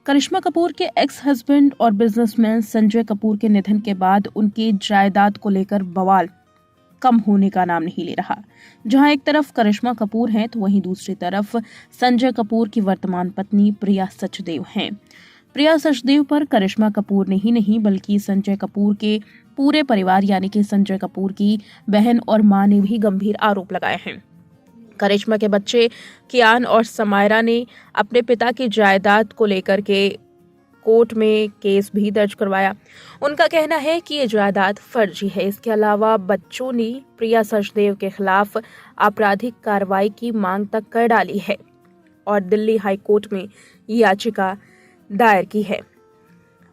करिश्मा कपूर के ex husband और businessman Sanjay Kapoor के निधन के बाद उनकी जायदाद को लेकर बवाल कम होने का नाम नहीं ले रहा। जहां एक तरफ करिश्मा कपूर हैं तो वहीं दूसरी तरफ संजय कपूर की वर्तमान पत्नी प्रिया सचदेव हैं। प्रिया सचदेव पर करिश्मा कपूर ने ही नहीं बल्कि संजय कपूर के पूरे परिवार यानी कि संजय कपूर की बहन और मां ने भी गंभीर आरोप लगाए हैं। करिश्मा के बच्चे कियान और समायरा ने अपने पिता की जायदाद को लेकर के कोर्ट में केस भी दर्ज करवाया। उनका कहना है कि ये जायदाद फर्जी है। इसके अलावा बच्चों ने प्रिया सचदेव के खिलाफ आपराधिक कार्रवाई की मांग तक कर डाली है और दिल्ली हाई कोर्ट में याचिका दायर की है।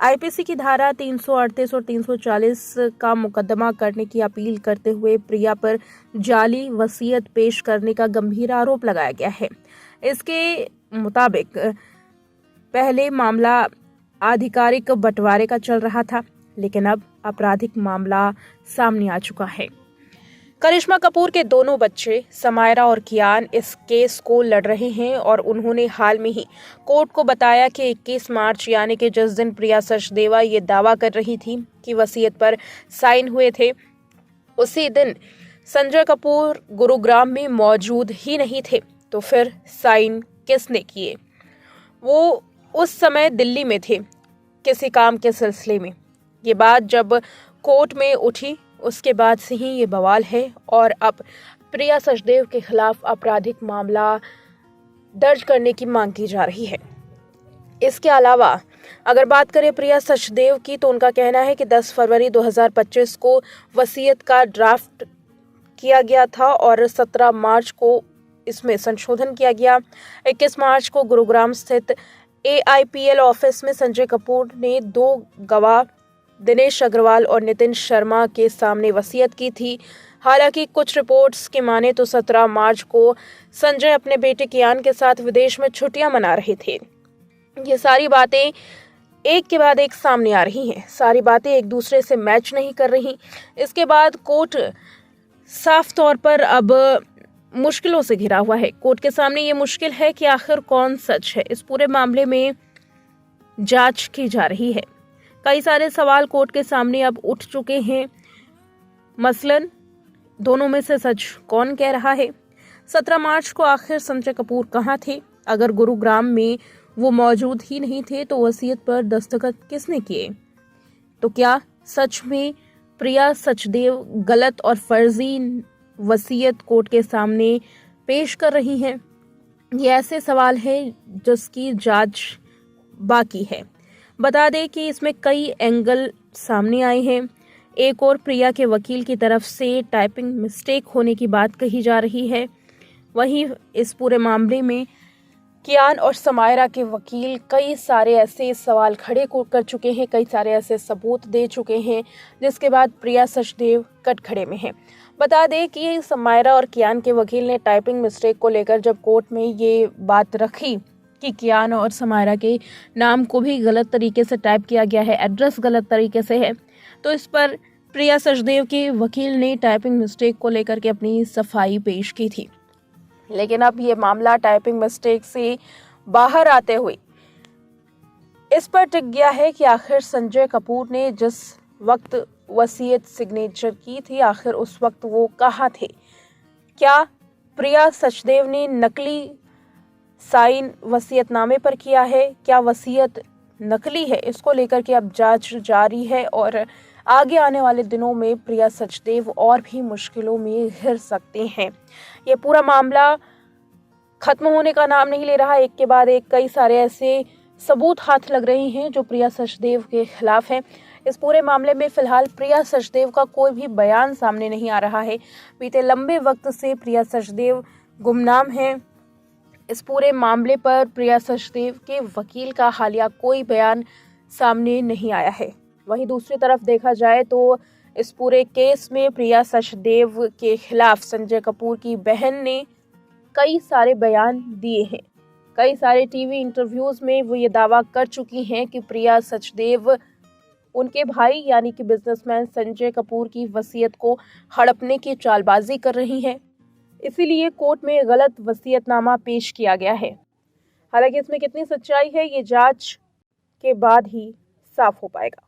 आईपीसी की धारा 338 और 340 का मुकदमा करने की अपील करते हुए प्रिया पर जाली वसीयत पेश करने का गंभीर आरोप लगाया गया है। इसके मुताबिक पहले मामला आधिकारिक बंटवारे का चल रहा था, लेकिन अब आपराधिक मामला सामने आ चुका है। करिश्मा कपूर के दोनों बच्चे समायरा और कियान इस केस को लड़ रहे हैं और उन्होंने हाल में ही कोर्ट को बताया कि 21 मार्च यानी कि जिस दिन प्रिया सचदेवा ये दावा कर रही थी कि वसीयत पर साइन हुए थे, उसी दिन संजय कपूर गुरुग्राम में मौजूद ही नहीं थे। तो फिर साइन किसने किए? वो उस समय दिल्ली में थे किसी काम के सिलसिले में। ये बात जब कोर्ट में उठी उसके बाद से ही ये बवाल है और अब प्रिया सचदेव के खिलाफ आपराधिक मामला दर्ज करने की मांग की जा रही है। इसके अलावा अगर बात करें प्रिया सचदेव की तो उनका कहना है कि 10 फरवरी 2025 को वसीयत का ड्राफ्ट किया गया था और 17 मार्च को इसमें संशोधन किया गया। 21 मार्च को गुरुग्राम स्थित AIPL ऑफिस में संजय कपूर ने 2 गवाह दिनेश अग्रवाल और नितिन शर्मा के सामने वसीयत की थी। हालांकि कुछ रिपोर्ट्स की माने तो 17 मार्च को संजय अपने बेटे कियान के साथ विदेश में छुट्टियां मना रहे थे। ये सारी बातें एक के बाद एक सामने आ रही हैं। सारी बातें एक दूसरे से मैच नहीं कर रही। इसके बाद कोर्ट साफ तौर पर अब मुश्किलों से घिरा हुआ है। कोर्ट के सामने ये मुश्किल है कि आखिर कौन सच है। इस पूरे मामले में जांच की जा रही है। कई सारे सवाल कोर्ट के सामने अब उठ चुके हैं। मसलन दोनों में से सच कौन कह रहा है? 17 मार्च को आखिर संजय कपूर कहाँ थे? अगर गुरुग्राम में वो मौजूद ही नहीं थे तो वसीयत पर दस्तखत किसने किए? तो क्या सच में प्रिया सचदेव गलत और फर्जी वसीयत कोर्ट के सामने पेश कर रही हैं? ये ऐसे सवाल हैं जिसकी जांच बाकी है। बता दें कि इसमें कई एंगल सामने आए हैं। एक और प्रिया के वकील की तरफ से टाइपिंग मिस्टेक होने की बात कही जा रही है। वहीं इस पूरे मामले में कियान और समायरा के वकील कई सारे ऐसे सवाल खड़े कर चुके हैं, कई सारे ऐसे सबूत दे चुके हैं, जिसके बाद प्रिया सचदेव कटघरे में है। बता दें कि समायरा और कियान के वकील ने टाइपिंग मिस्टेक को लेकर जब कोर्ट में ये बात रखी कि कियान और समायरा के नाम को भी गलत तरीके से टाइप किया गया है, एड्रेस गलत तरीके से है, तो इस पर प्रिया सचदेव के वकील ने टाइपिंग मिस्टेक को लेकर के अपनी सफाई पेश की थी। लेकिन अब ये मामला टाइपिंग मिस्टेक से बाहर आते हुए इस पर टिक गया है कि आखिर संजय कपूर ने जिस वक्त वसीयत सिग्नेचर की थी, आखिर उस वक्त वो कहाँ थे? क्या प्रिया सचदेव ने नकली साइन वसीयतनामे पर किया है? क्या वसीयत नकली है? इसको लेकर के अब जांच जारी है और आगे आने वाले दिनों में प्रिया सचदेव और भी मुश्किलों में घिर सकते हैं। ये पूरा मामला खत्म होने का नाम नहीं ले रहा। एक के बाद एक कई सारे ऐसे सबूत हाथ लग रहे हैं जो प्रिया सचदेव के खिलाफ हैं। इस पूरे मामले में फिलहाल प्रिया सचदेव का कोई भी बयान सामने नहीं आ रहा है। बीते लंबे वक्त से प्रिया सचदेव गुमनाम हैं। इस पूरे मामले पर प्रिया सचदेव के वकील का हालिया कोई बयान सामने नहीं आया है। वहीं दूसरी तरफ देखा जाए तो इस पूरे केस में प्रिया सचदेव के खिलाफ संजय कपूर की बहन ने कई सारे बयान दिए हैं। कई सारे टीवी इंटरव्यूज में वो ये दावा कर चुकी हैं कि प्रिया सचदेव उनके भाई यानी कि बिजनेसमैन संजय कपूर की वसीयत को हड़पने की चालबाजी कर रही हैं। इसीलिए कोर्ट में गलत वसीयतनामा पेश किया गया है। हालांकि इसमें कितनी सच्चाई है ये जांच के बाद ही साफ हो पाएगा।